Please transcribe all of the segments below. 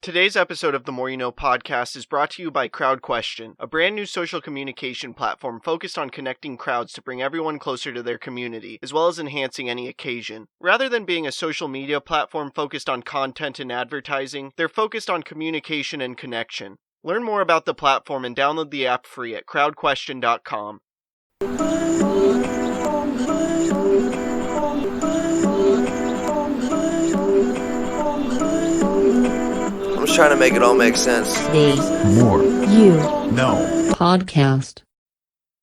Today's episode of the More You Know podcast is brought to you by CrowdQuestion, a brand new social communication platform focused on connecting crowds to bring everyone closer to their community, as well as enhancing any occasion. Rather than being a social media platform focused on content and advertising, they're focused on communication and connection. Learn more about the platform and download the app free at crowdquestion.com. I'm just trying to make it all make sense. Today's More You Know podcast.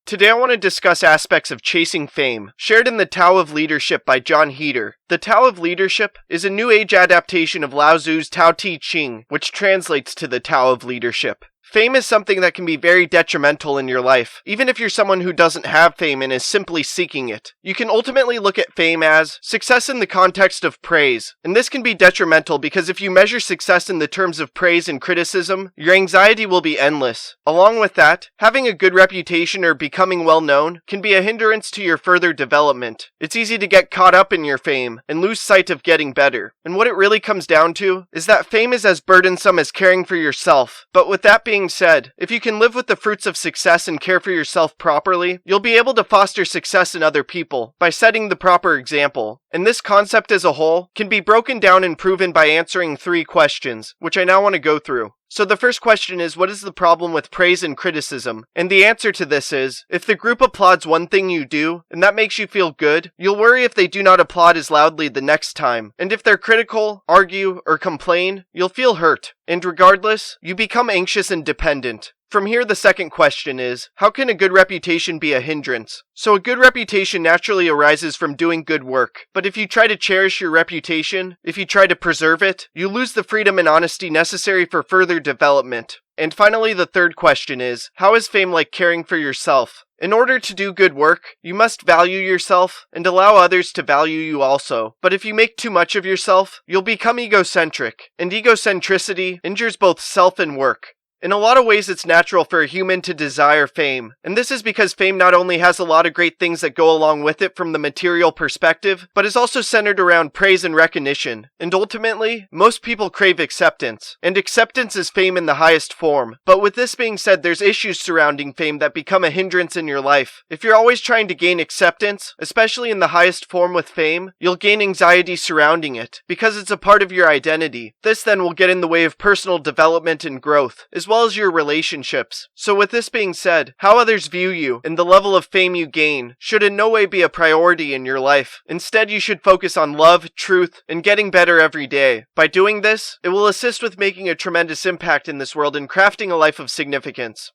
Today I want to discuss aspects of chasing fame, shared in the Tao of Leadership by John Heider. The Tao of Leadership is a New Age adaptation of Lao Tzu's Tao Te Ching, which translates to the Tao of Leadership. Fame is something that can be very detrimental in your life, even if you're someone who doesn't have fame and is simply seeking it. You can ultimately look at fame as success in the context of praise, and this can be detrimental because if you measure success in the terms of praise and criticism, your anxiety will be endless. Along with that, having a good reputation or becoming well known can be a hindrance to your further development. It's easy to get caught up in your fame and lose sight of getting better. And what it really comes down to is that fame is as burdensome as caring for yourself. But with that being said, if you can live with the fruits of success and care for yourself properly, you'll be able to foster success in other people by setting the proper example. And this concept as a whole can be broken down and proven by answering 3 questions, which I now want to go through. So the first question is, what is the problem with praise and criticism? And the answer to this is, if the group applauds one thing you do, and that makes you feel good, you'll worry if they do not applaud as loudly the next time. And if they're critical, argue, or complain, you'll feel hurt. And regardless, you become anxious and dependent. From here, the second question is, how can a good reputation be a hindrance? So a good reputation naturally arises from doing good work. But if you try to cherish your reputation, if you try to preserve it, you lose the freedom and honesty necessary for further development. And finally, the third question is, how is fame like caring for yourself? In order to do good work, you must value yourself and allow others to value you also. But if you make too much of yourself, you'll become egocentric. And egocentricity injures both self and work. In a lot of ways, it's natural for a human to desire fame, and this is because fame not only has a lot of great things that go along with it from the material perspective, but is also centered around praise and recognition. And ultimately, most people crave acceptance, and acceptance is fame in the highest form. But with this being said, there's issues surrounding fame that become a hindrance in your life. If you're always trying to gain acceptance, especially in the highest form with fame, you'll gain anxiety surrounding it, because it's a part of your identity. This then will get in the way of personal development and growth, as well as your relationships. So with this being said, how others view you and the level of fame you gain should in no way be a priority in your life. Instead, you should focus on love, truth, and getting better every day. By doing this, it will assist with making a tremendous impact in this world and crafting a life of significance.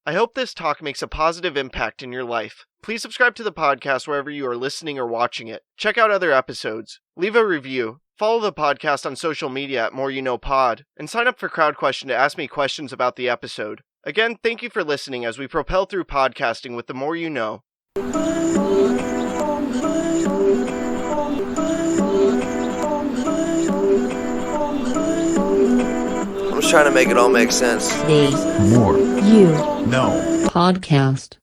I hope this talk makes a positive impact in your life. Please subscribe to the podcast wherever you are listening or watching it. Check out other episodes. Leave a review. Follow the podcast on social media at More You Know Pod, and sign up for CrowdQuestion to ask me questions about the episode. Again, thank you for listening as we propel through podcasting with the More You Know. I'm just trying to make it all make sense. Today's More You Know podcast.